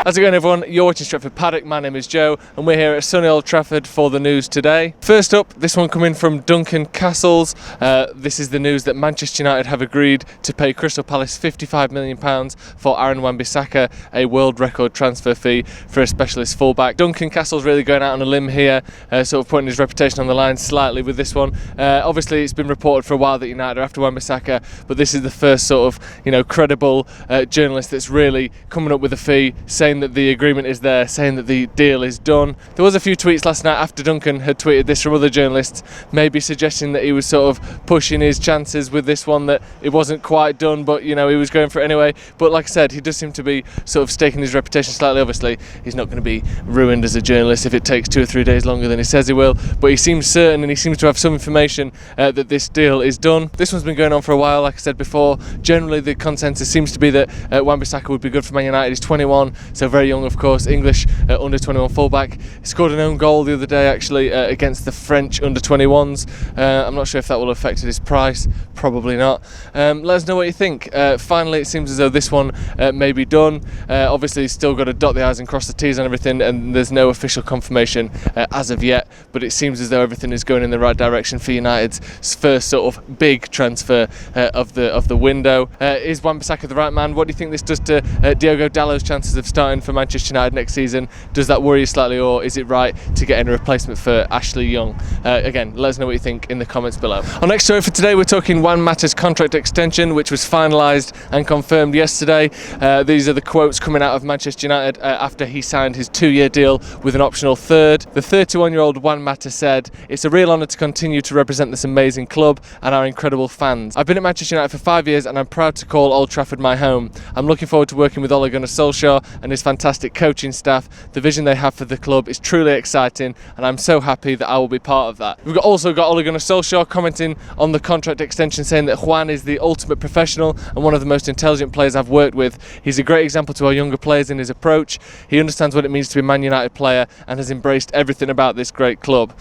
How's it going, everyone? You're watching Stretford Paddock. My name is Joe and we're here at sunny Old Trafford for the news today. First up, this one coming from Duncan Castles. This is the news that Manchester United have agreed to pay Crystal Palace £55 million for Aaron Wan-Bissaka, a world record transfer fee for a specialist fullback. Duncan Castles really going out on a limb here, sort of putting his reputation on the line slightly with this one. Obviously it's been reported for a while that United are after Wan-Bissaka, but this is the first sort of, credible journalist that's really coming up with a fee, saying that the agreement is there, saying that the deal is done. There was a few tweets last night after Duncan had tweeted this from other journalists, maybe suggesting that he was sort of pushing his chances with this one, that it wasn't quite done, but he was going for it anyway. But like I said, he does seem to be sort of staking his reputation slightly. Obviously he's not going to be ruined as a journalist if it takes 2 or 3 days longer than he says he will, but he seems certain and he seems to have some information that this deal is done. This one's been going on for a while, like I said before. Generally the consensus seems to be that Wan-Bissaka would be good for Man United. He's 21, so very young, of course, English under 21 fullback. He scored an own goal the other day actually against the French under 21s. I'm not sure if that will have affected his price, probably not. Let us know what you think. Finally, it seems as though this one may be done. Obviously he's still got to dot the I's and cross the T's on everything, and there's no official confirmation as of yet, but it seems as though everything is going in the right direction for United's first sort of big transfer of the window. Is Wan-Bissaka the right man? What do you think this does to Diogo Dalot's chances of starting for Manchester United next season? Does that worry you slightly, or is it right to get in a replacement for Ashley Young? Again, let us know what you think in the comments below. Our next story for today, we're talking Juan Mata's contract extension, which was finalised and confirmed yesterday. These are the quotes coming out of Manchester United after he signed his 2-year deal with an optional third. The 31-year-old Juan Mata said, "It's a real honour to continue to represent this amazing club and our incredible fans. I've been at Manchester United for 5 years and I'm proud to call Old Trafford my home. I'm looking forward to working with Ole Gunnar Solskjaer and his fantastic coaching staff. The vision they have for the club is truly exciting and I'm so happy that I will be part of that." We've also got Ole Gunnar Solskjaer commenting on the contract extension, saying that Juan is the ultimate professional and one of the most intelligent players I've worked with. He's a great example to our younger players in his approach. He understands what it means to be a Man United player and has embraced everything about this great club.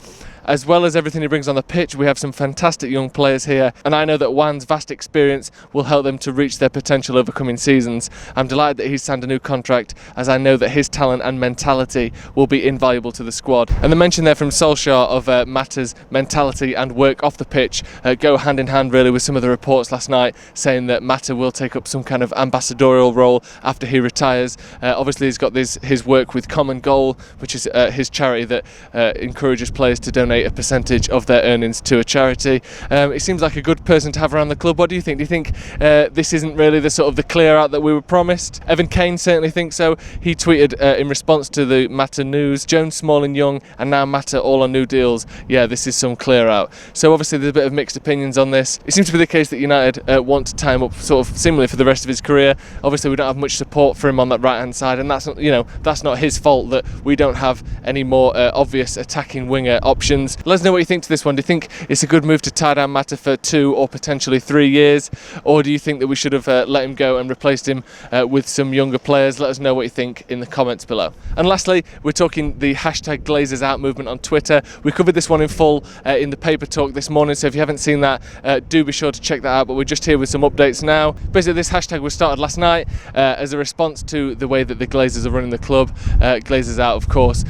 As well as everything he brings on the pitch, we have some fantastic young players here, and I know that Juan's vast experience will help them to reach their potential over coming seasons. I'm delighted that he's signed a new contract, as I know that his talent and mentality will be invaluable to the squad. And the mention there from Solskjaer of Mata's mentality and work off the pitch go hand in hand really with some of the reports last night, saying that Mata will take up some kind of ambassadorial role after he retires. Obviously he's got his work with Common Goal, which is his charity that encourages players to donate a percentage of their earnings to a charity. It seems like a good person to have around the club. What do you think? Do you think this isn't really the sort of the clear out that we were promised? Evan Kane certainly thinks so. He tweeted in response to the Mata news, "Jones, Smalling, Young and now Mata all on new deals. Yeah, this is some clear out." So obviously there's a bit of mixed opinions on this. It seems to be the case that United want to tie him up sort of similarly for the rest of his career. Obviously we don't have much support for him on that right hand side, and that's not, that's not his fault that we don't have any more obvious attacking winger options. Let us know what you think to this one. Do you think it's a good move to tie down Mata for 2 or potentially 3 years, or do you think that we should have let him go and replaced him with some younger players? Let us know what you think in the comments below. And lastly, we're talking the hashtag Glazers Out movement on Twitter. We covered this one in full in the paper talk this morning, so if you haven't seen that, do be sure to check that out, but we're just here with some updates now. Basically this hashtag was started last night as a response to the way that the Glazers are running the club. Glazers Out, of course,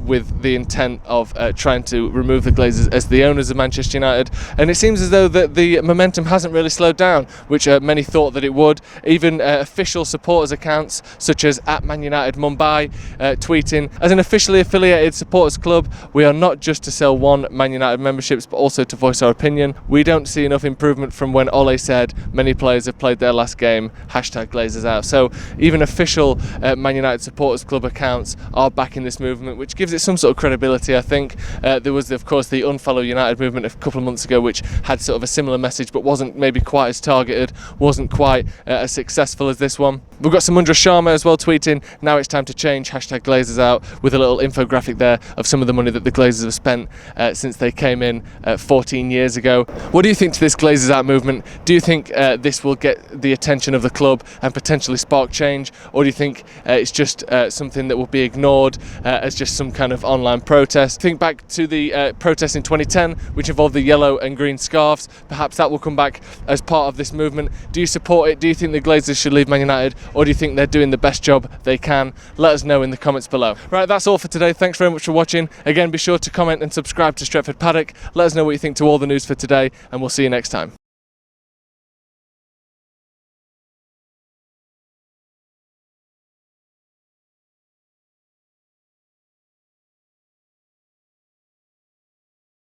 with the intent of trying to remove the Glazers as the owners of Manchester United, and it seems as though that the momentum hasn't really slowed down, which many thought that it would. Even official supporters accounts such as @ManUnitedMumbai tweeting, "As an officially affiliated supporters club, we are not just to sell one Man United memberships but also to voice our opinion. We don't see enough improvement from when Ole said many players have played their last game, hashtag Glazers Out." So even official Man United supporters club accounts are backing this movement, which gives it some sort of credibility, I think. There was of course the Unfollow United movement a couple of months ago, which had sort of a similar message but wasn't maybe quite as targeted, wasn't quite as successful as this one. We've got Samundra Sharma as well tweeting, "Now it's time to change, hashtag Glazers Out," with a little infographic there of some of the money that the Glazers have spent since they came in 14 years ago. What do you think to this Glazers Out movement? Do you think this will get the attention of the club and potentially spark change, or do you think it's just something that will be ignored as just some kind of online protest? Think back to the the protest in 2010, which involved the yellow and green scarves. Perhaps that will come back as part of this movement. Do you support it? Do you think the Glazers should leave Man United, or do you think they're doing the best job they can? Let us know in the comments below. Right, that's all for today. Thanks very much for watching. Again, be sure to comment and subscribe to Stretford Paddock. Let us know what you think to all the news for today, and we'll see you next time.